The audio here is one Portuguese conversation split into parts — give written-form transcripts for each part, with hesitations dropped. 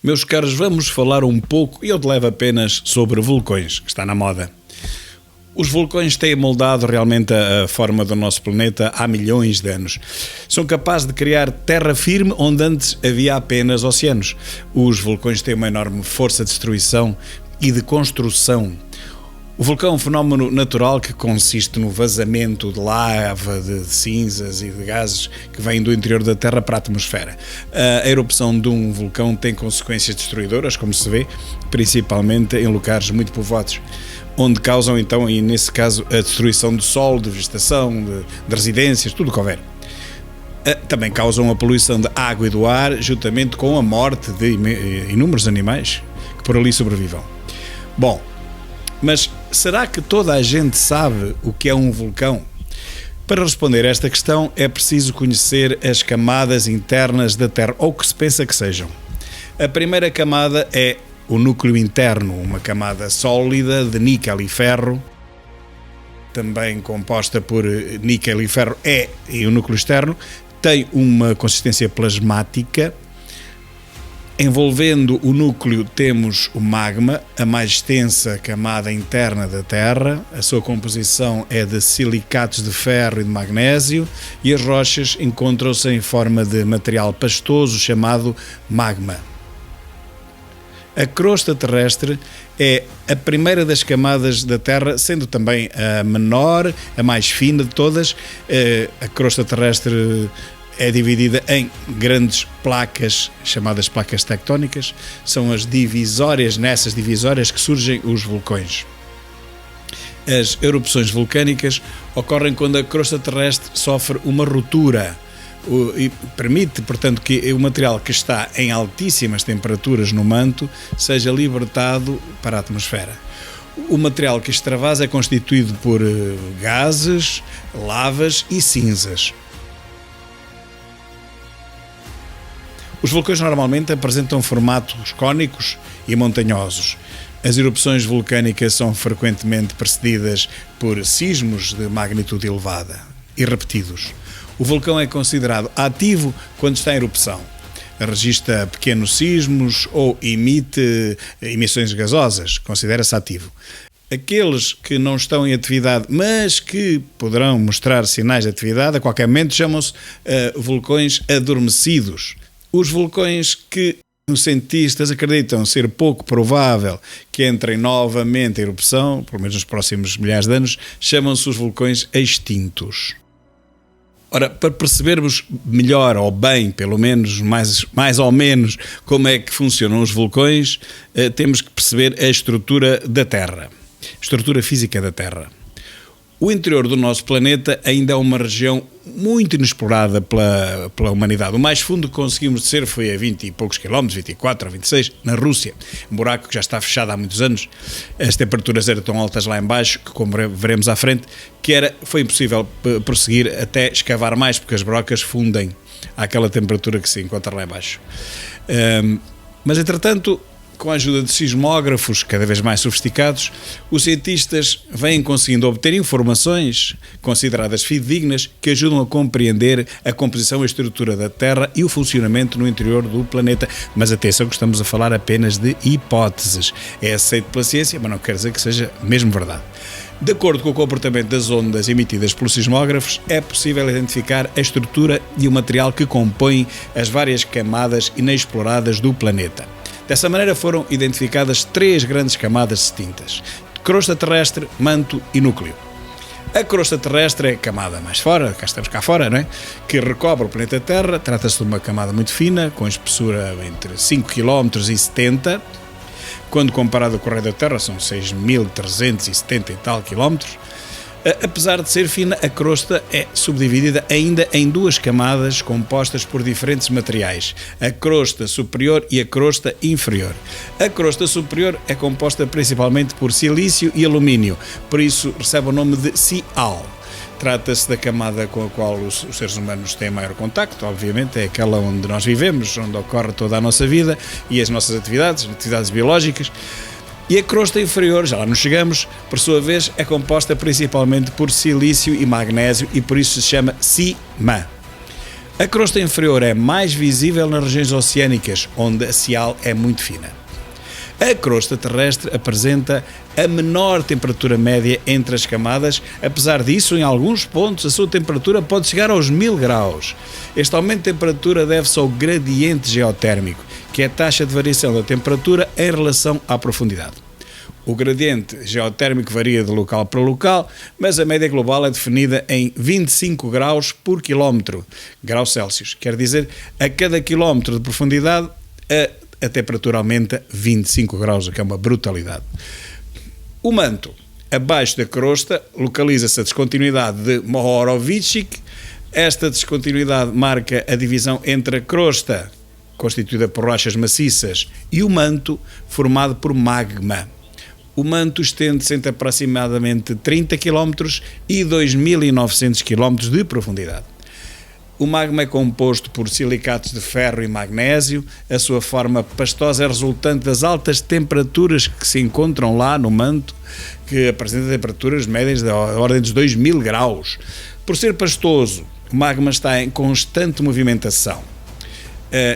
Meus caros, vamos falar um pouco, e eu te levo apenas, sobre vulcões, que está na moda. Os vulcões têm moldado realmente a forma do nosso planeta há milhões de anos. São capazes de criar terra firme onde antes havia apenas oceanos. Os vulcões têm uma enorme força de destruição e de construção. O vulcão é um fenómeno natural que consiste no vazamento de lava, de cinzas e de gases que vêm do interior da Terra para a atmosfera. A erupção de um vulcão tem consequências destruidoras, como se vê, principalmente em lugares muito povoados, onde causam então, e nesse caso, a destruição do solo, de vegetação, de residências, tudo o que houver. Também causam a poluição da água e do ar, juntamente com a morte de inúmeros animais que por ali sobrevivam. Bom, mas será que toda a gente sabe o que é um vulcão? Para responder a esta questão é preciso conhecer as camadas internas da Terra, ou o que se pensa que sejam. A primeira camada é o núcleo interno, uma camada sólida de níquel e ferro, também composta por níquel e ferro, e o núcleo externo tem uma consistência plasmática. Envolvendo o núcleo temos o magma, a mais extensa camada interna da Terra. A sua composição é de silicatos de ferro e de magnésio e as rochas encontram-se em forma de material pastoso chamado magma. A crosta terrestre é a primeira das camadas da Terra, sendo também a menor, a mais fina de todas. A crosta terrestre é dividida em grandes placas, chamadas placas tectónicas. São as divisórias, nessas divisórias que surgem os vulcões. As erupções vulcânicas ocorrem quando a crosta terrestre sofre uma ruptura e permite, portanto, que o material que está em altíssimas temperaturas no manto seja libertado para a atmosfera. O material que extravasa é constituído por gases, lavas e cinzas. Os vulcões normalmente apresentam formatos cônicos e montanhosos. As erupções vulcânicas são frequentemente precedidas por sismos de magnitude elevada e repetidos. O vulcão é considerado ativo quando está em erupção. Registra pequenos sismos ou emite emissões gasosas, considera-se ativo. Aqueles que não estão em atividade, mas que poderão mostrar sinais de atividade, a qualquer momento chamam-se vulcões adormecidos. Os vulcões que os cientistas acreditam ser pouco provável que entrem novamente em erupção, pelo menos nos próximos milhares de anos, chamam-se os vulcões extintos. Ora, para percebermos melhor, ou bem, pelo menos, mais ou menos, como é que funcionam os vulcões, temos que perceber a estrutura da Terra, a estrutura física da Terra. O interior do nosso planeta ainda é uma região muito inexplorada pela humanidade. O mais fundo que conseguimos descer foi a 20 e poucos quilómetros, 24 ou 26, na Rússia. Um buraco que já está fechado há muitos anos. As temperaturas eram tão altas lá em baixo, que como veremos à frente, foi impossível prosseguir até escavar mais, porque as brocas fundem àquela temperatura que se encontra lá em baixo. Mas, entretanto, com a ajuda de sismógrafos cada vez mais sofisticados, os cientistas vêm conseguindo obter informações consideradas fidedignas que ajudam a compreender a composição e a estrutura da Terra e o funcionamento no interior do planeta. Mas atenção que estamos a falar apenas de hipóteses. É aceito pela ciência, mas não quer dizer que seja mesmo verdade. De acordo com o comportamento das ondas emitidas pelos sismógrafos, é possível identificar a estrutura e o material que compõem as várias camadas inexploradas do planeta. Dessa maneira foram identificadas três grandes camadas distintas: crosta terrestre, manto e núcleo. A crosta terrestre é a camada mais fora, cá estamos cá fora, não é? Que recobre o planeta Terra. Trata-se de uma camada muito fina, com espessura entre 5 km e 70 km. Quando comparado com o raio da Terra, são 6.370 e tal quilómetros. Apesar de ser fina, a crosta é subdividida ainda em duas camadas compostas por diferentes materiais: a crosta superior e a crosta inferior. A crosta superior é composta principalmente por silício e alumínio, por isso recebe o nome de Sial. Trata-se da camada com a qual os seres humanos têm maior contacto, obviamente, é aquela onde nós vivemos, onde ocorre toda a nossa vida e as nossas atividades biológicas. E a crosta inferior, já lá nos chegamos, por sua vez, é composta principalmente por silício e magnésio e por isso se chama Cima. A crosta inferior é mais visível nas regiões oceânicas, onde a cial é muito fina. A crosta terrestre apresenta a menor temperatura média entre as camadas, apesar disso, em alguns pontos, a sua temperatura pode chegar aos 1000 graus. Este aumento de temperatura deve-se ao gradiente geotérmico, que é a taxa de variação da temperatura em relação à profundidade. O gradiente geotérmico varia de local para local, mas a média global é definida em 25 graus por quilómetro, graus Celsius. Quer dizer, a cada quilómetro de profundidade, a temperatura aumenta 25 graus, o que é uma brutalidade. O manto, abaixo da crosta, localiza-se a descontinuidade de Mohorovičić. Esta descontinuidade marca a divisão entre a crosta, constituída por rochas maciças, e o manto, formado por magma. O manto estende-se entre aproximadamente 30 km e 2.900 km de profundidade. O magma é composto por silicatos de ferro e magnésio. A sua forma pastosa é resultante das altas temperaturas que se encontram lá no manto, que apresenta temperaturas médias da ordem dos 2000 graus. Por ser pastoso, o magma está em constante movimentação.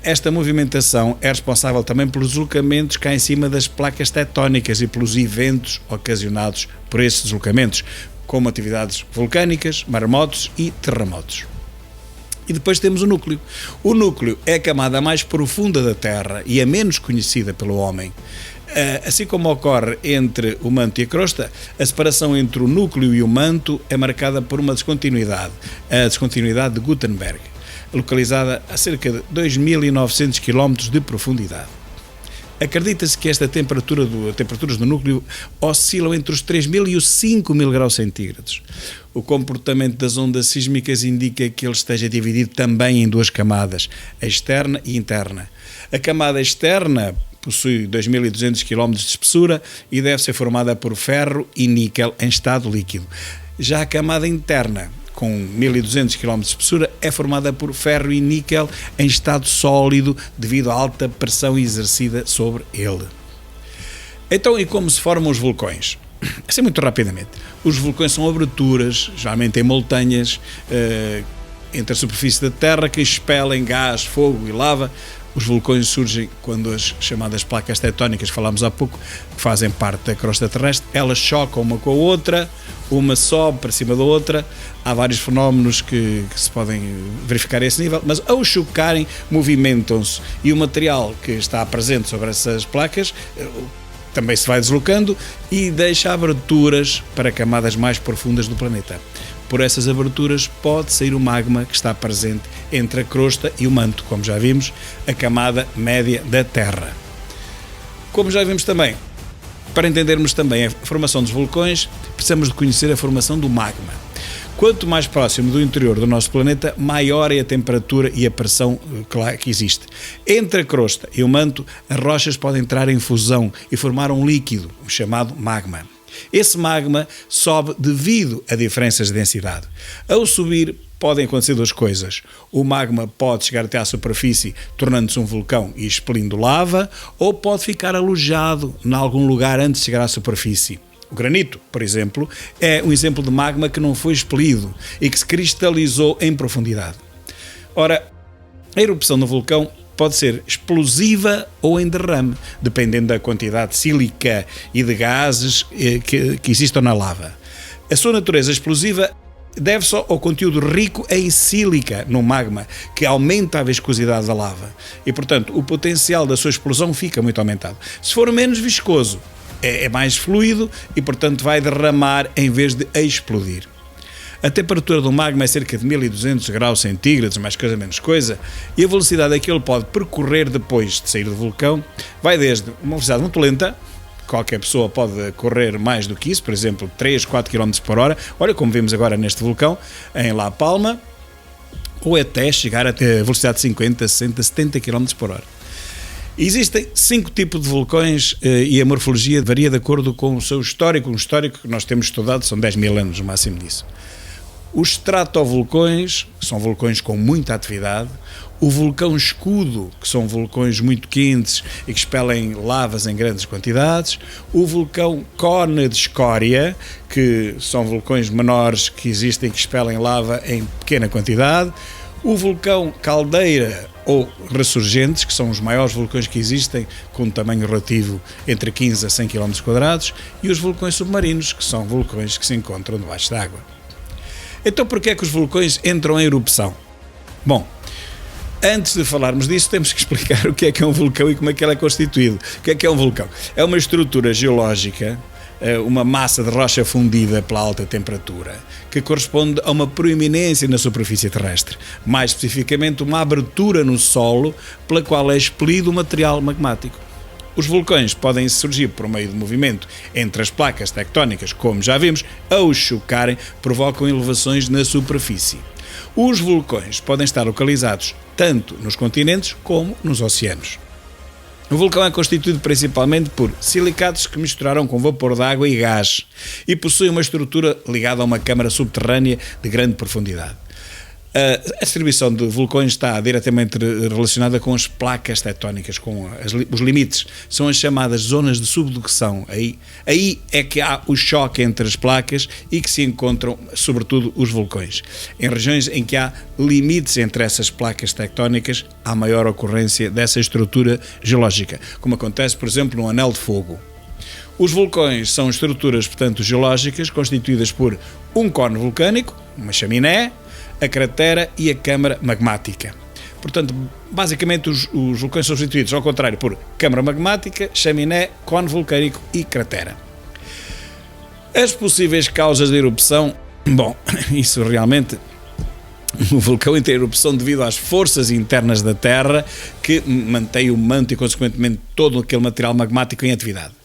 Esta movimentação é responsável também pelos deslocamentos cá em cima das placas tectónicas e pelos eventos ocasionados por esses deslocamentos, como atividades vulcânicas, maremotos e terremotos. E depois temos o núcleo. O núcleo é a camada mais profunda da Terra e a menos conhecida pelo homem. Assim como ocorre entre o manto e a crosta, a separação entre o núcleo e o manto é marcada por uma descontinuidade, a descontinuidade de Gutenberg, localizada a cerca de 2.900 km de profundidade. Acredita-se que temperaturas do núcleo oscilam entre os 3.000 e os 5.000 graus centígrados. O comportamento das ondas sísmicas indica que ele esteja dividido também em duas camadas, a externa e interna. A camada externa possui 2.200 km de espessura e deve ser formada por ferro e níquel em estado líquido. Já a camada interna, com 1.200 km de espessura, é formada por ferro e níquel em estado sólido devido à alta pressão exercida sobre ele. Então, e como se formam os vulcões? Assim, muito rapidamente. Os vulcões são aberturas, geralmente em montanhas, entre a superfície da Terra, que expelem gás, fogo e lava. Os vulcões surgem quando as chamadas placas tectónicas, falámos há pouco, que fazem parte da crosta terrestre, elas chocam uma com a outra, uma sobe para cima da outra. Há vários fenómenos que se podem verificar a esse nível, mas ao chocarem, movimentam-se e o material que está presente sobre essas placas também se vai deslocando e deixa aberturas para camadas mais profundas do planeta. Por essas aberturas pode sair o magma que está presente entre a crosta e o manto, como já vimos, a camada média da Terra. Como já vimos também, para entendermos também a formação dos vulcões, precisamos de conhecer a formação do magma. Quanto mais próximo do interior do nosso planeta, maior é a temperatura e a pressão que existe. Entre a crosta e o manto, as rochas podem entrar em fusão e formar um líquido, chamado magma. Esse magma sobe devido a diferenças de densidade. Ao subir, podem acontecer duas coisas. O magma pode chegar até à superfície, tornando-se um vulcão e expelindo lava, ou pode ficar alojado em algum lugar antes de chegar à superfície. O granito, por exemplo, é um exemplo de magma que não foi expelido e que se cristalizou em profundidade. Ora, a erupção do vulcão pode ser explosiva ou em derrame, dependendo da quantidade de sílica e de gases que existam na lava. A sua natureza explosiva deve-se ao conteúdo rico em sílica no magma, que aumenta a viscosidade da lava e, portanto, o potencial da sua explosão fica muito aumentado. Se for menos viscoso, é mais fluido e, portanto, vai derramar em vez de explodir. A temperatura do magma é cerca de 1.200 graus centígrados, mais coisa menos coisa, e a velocidade a que ele pode percorrer depois de sair do vulcão vai desde uma velocidade muito lenta, qualquer pessoa pode correr mais do que isso, por exemplo, 3, 4 km por hora, olha como vemos agora neste vulcão, em La Palma, ou até chegar a velocidade de 50, 60, 70 km por hora. Existem 5 tipos de vulcões e a morfologia varia de acordo com o seu histórico. Um histórico que nós temos estudado são 10.000 anos, o máximo disso. Os estratovulcões são vulcões com muita atividade. O vulcão escudo, que são vulcões muito quentes e que expelem lavas em grandes quantidades. O vulcão cone de escória, que são vulcões menores que existem e que expelem lava em pequena quantidade. O vulcão Caldeira ou Ressurgentes, que são os maiores vulcões que existem, com um tamanho relativo entre 15 a 100 km², e os vulcões submarinos, que são vulcões que se encontram debaixo d'água. Então, porquê é que os vulcões entram em erupção? Bom, antes de falarmos disso, temos que explicar o que é um vulcão e como é que ele é constituído. O que é um vulcão? É uma estrutura geológica, uma massa de rocha fundida pela alta temperatura, que corresponde a uma proeminência na superfície terrestre, mais especificamente uma abertura no solo pela qual é expelido o material magmático. Os vulcões podem surgir por meio de movimento entre as placas tectónicas, como já vimos, ao chocarem, provocam elevações na superfície. Os vulcões podem estar localizados tanto nos continentes como nos oceanos. O vulcão é constituído principalmente por silicatos que misturaram com vapor de água e gás e possui uma estrutura ligada a uma câmara subterrânea de grande profundidade. A distribuição de vulcões está diretamente relacionada com as placas tectónicas, com os limites. São as chamadas zonas de subducção. Aí é que há o choque entre as placas e que se encontram, sobretudo, os vulcões. Em regiões em que há limites entre essas placas tectónicas, há maior ocorrência dessa estrutura geológica, como acontece, por exemplo, no Anel de Fogo. Os vulcões são estruturas, portanto, geológicas constituídas por um cone vulcânico, uma chaminé, a cratera e a câmara magmática. Portanto, basicamente os vulcões são substituídos, ao contrário, por câmara magmática, chaminé, cone vulcânico e cratera. As possíveis causas de erupção, bom, isso realmente, o vulcão entra em erupção devido às forças internas da Terra que mantém o manto e, consequentemente, todo aquele material magmático em atividade.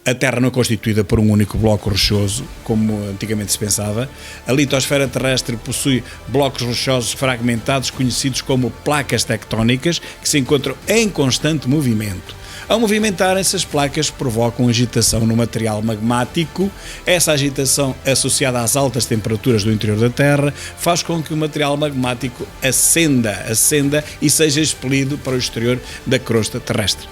A Terra não é constituída por um único bloco rochoso, como antigamente se pensava. A litosfera terrestre possui blocos rochosos fragmentados, conhecidos como placas tectónicas, que se encontram em constante movimento. Ao movimentarem-se, as placas provocam agitação no material magmático. Essa agitação, associada às altas temperaturas do interior da Terra, faz com que o material magmático ascenda e seja expelido para o exterior da crosta terrestre.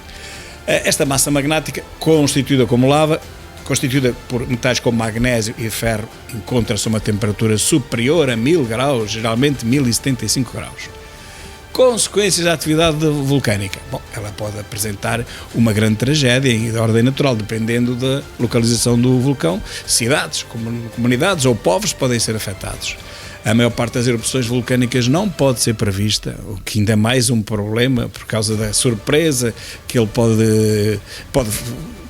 Esta massa magmática, constituída como lava, constituída por metais como magnésio e ferro, encontra-se a uma temperatura superior a 1000 graus, geralmente 1075 graus. Consequências da atividade vulcânica. Bom, ela pode apresentar uma grande tragédia de ordem natural, dependendo da localização do vulcão. Cidades, comunidades ou povos podem ser afetados. A maior parte das erupções vulcânicas não pode ser prevista, o que ainda é mais um problema por causa da surpresa que ele pode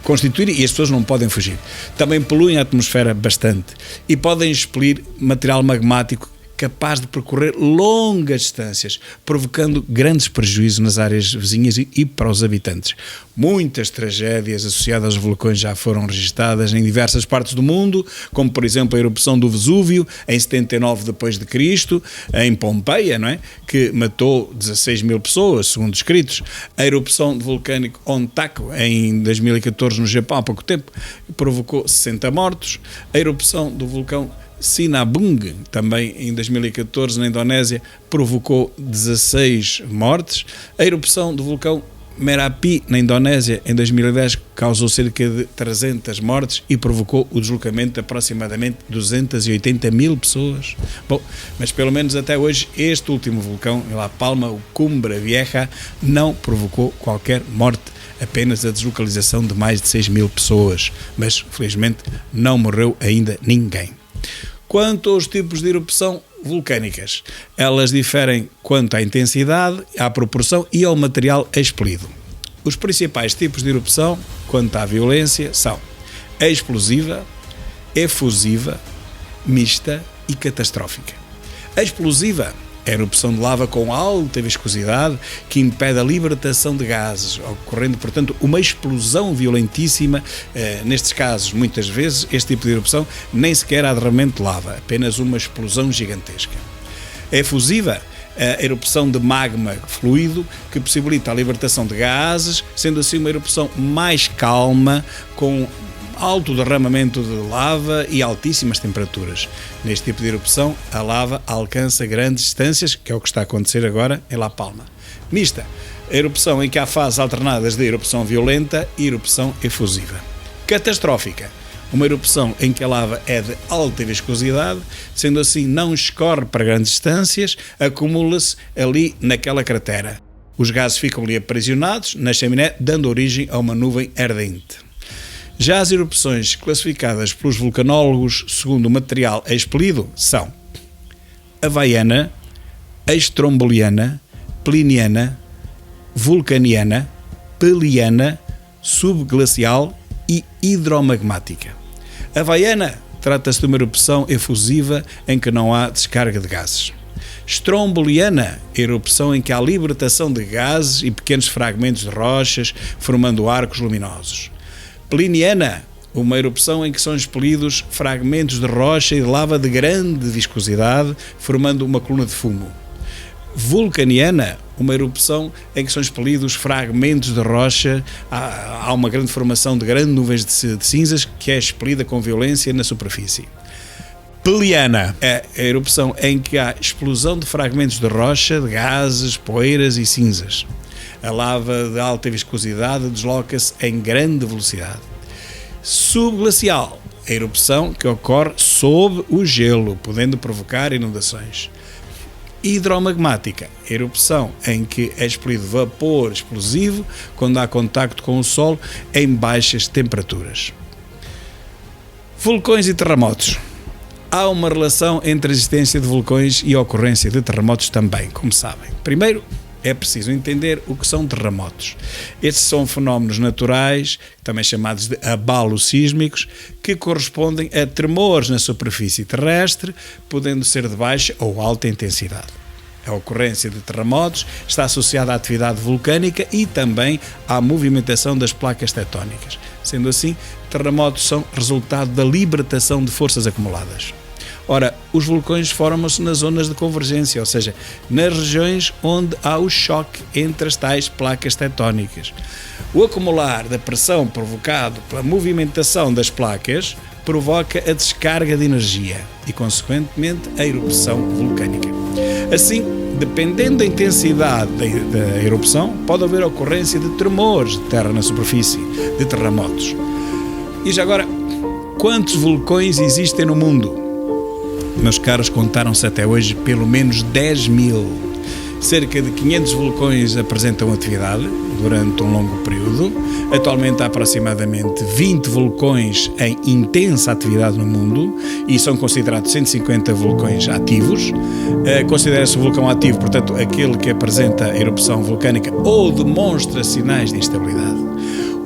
constituir, e as pessoas não podem fugir. Também poluem a atmosfera bastante e podem expelir material magmático capaz de percorrer longas distâncias, provocando grandes prejuízos nas áreas vizinhas e para os habitantes. Muitas tragédias associadas aos vulcões já foram registadas em diversas partes do mundo, como por exemplo a erupção do Vesúvio em 79 d.C., em Pompeia, não é? Que matou 16 mil pessoas, segundo escritos. A erupção do vulcânico Ontaku em 2014 no Japão, há pouco tempo, provocou 60 mortos. A erupção do vulcão Sinabung, também em 2014 na Indonésia, provocou 16 mortes. A erupção do vulcão Merapi na Indonésia em 2010 causou cerca de 300 mortes e provocou o deslocamento de aproximadamente 280 mil pessoas. Bom, mas pelo menos até hoje este último vulcão, em La Palma, o Cumbre Vieja, não provocou qualquer morte, apenas a deslocalização de mais de 6 mil pessoas, mas felizmente não morreu ainda ninguém. Quanto aos tipos de erupção vulcânicas, elas diferem quanto à intensidade, à proporção e ao material expelido. Os principais tipos de erupção, quanto à violência, são a explosiva, efusiva, mista e catastrófica. A explosiva é a erupção de lava com alta viscosidade que impede a libertação de gases, ocorrendo, portanto, uma explosão violentíssima. Nestes casos, muitas vezes, este tipo de erupção nem sequer há derramamento de lava, apenas uma explosão gigantesca. A efusiva é a erupção de magma fluido que possibilita a libertação de gases, sendo assim uma erupção mais calma, com alto derramamento de lava e altíssimas temperaturas. Neste tipo de erupção, a lava alcança grandes distâncias, que é o que está a acontecer agora em La Palma. Mista, a erupção em que há fases alternadas de erupção violenta e erupção efusiva. Catastrófica, uma erupção em que a lava é de alta viscosidade, sendo assim não escorre para grandes distâncias, acumula-se ali naquela cratera. Os gases ficam ali aprisionados na chaminé, dando origem a uma nuvem ardente. Já as erupções classificadas pelos vulcanólogos segundo o material expelido são havaiana, estromboliana, pliniana, vulcaniana, peliana, subglacial e hidromagmática. A havaiana trata-se de uma erupção efusiva em que não há descarga de gases. Stromboliana, erupção em que há libertação de gases e pequenos fragmentos de rochas, formando arcos luminosos. Pliniana, uma erupção em que são expelidos fragmentos de rocha e de lava de grande viscosidade, formando uma coluna de fumo. Vulcaniana, uma erupção em que são expelidos fragmentos de rocha, há uma grande formação de grandes nuvens de cinzas que é expelida com violência na superfície. Peliana é a erupção em que há explosão de fragmentos de rocha, de gases, poeiras e cinzas. A lava de alta viscosidade desloca-se em grande velocidade. Subglacial, a erupção que ocorre sob o gelo, podendo provocar inundações. Hidromagmática, a erupção em que é expelido vapor explosivo quando há contacto com o solo em baixas temperaturas. Vulcões e terremotos. Há uma relação entre a existência de vulcões e a ocorrência de terremotos também, como sabem. Primeiro, é preciso entender o que são terremotos. Estes são fenómenos naturais, também chamados de abalos sísmicos, que correspondem a tremores na superfície terrestre, podendo ser de baixa ou alta intensidade. A ocorrência de terremotos está associada à atividade vulcânica e também à movimentação das placas tectónicas. Sendo assim, terremotos são resultado da libertação de forças acumuladas. Ora, os vulcões formam-se nas zonas de convergência, ou seja, nas regiões onde há o choque entre as tais placas tectónicas. O acumular da pressão provocado pela movimentação das placas provoca a descarga de energia e, consequentemente, a erupção vulcânica. Assim, dependendo da intensidade da erupção, pode haver ocorrência de tremores de terra na superfície, de terremotos. E já agora, quantos vulcões existem no mundo? Meus caros, contaram-se até hoje pelo menos 10.000. Cerca de 500 vulcões apresentam atividade durante um longo período. Atualmente há aproximadamente 20 vulcões em intensa atividade no mundo e são considerados 150 vulcões ativos. Considera-se o vulcão ativo, portanto, aquele que apresenta erupção vulcânica ou demonstra sinais de instabilidade.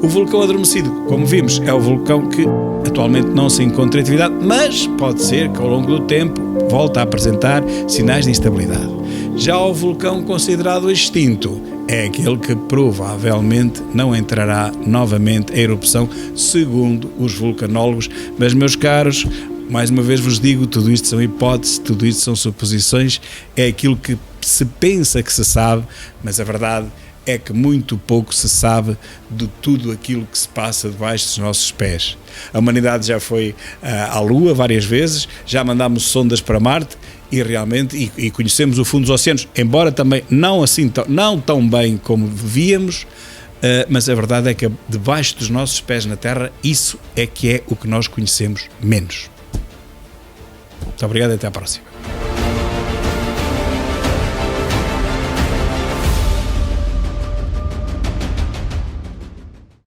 O vulcão adormecido, como vimos, é o vulcão que atualmente não se encontra em atividade, mas pode ser que ao longo do tempo volte a apresentar sinais de instabilidade. Já o vulcão considerado extinto é aquele que provavelmente não entrará novamente em erupção, segundo os vulcanólogos. Mas, meus caros, mais uma vez vos digo, tudo isto são hipóteses, tudo isto são suposições, é aquilo que se pensa que se sabe, mas a verdade é que muito pouco se sabe de tudo aquilo que se passa debaixo dos nossos pés. A humanidade já foi à Lua várias vezes, já mandámos sondas para Marte e realmente e conhecemos o fundo dos oceanos, embora também não tão bem como devíamos, mas a verdade é que debaixo dos nossos pés na Terra, isso é que é o que nós conhecemos menos. Muito obrigado e até à próxima.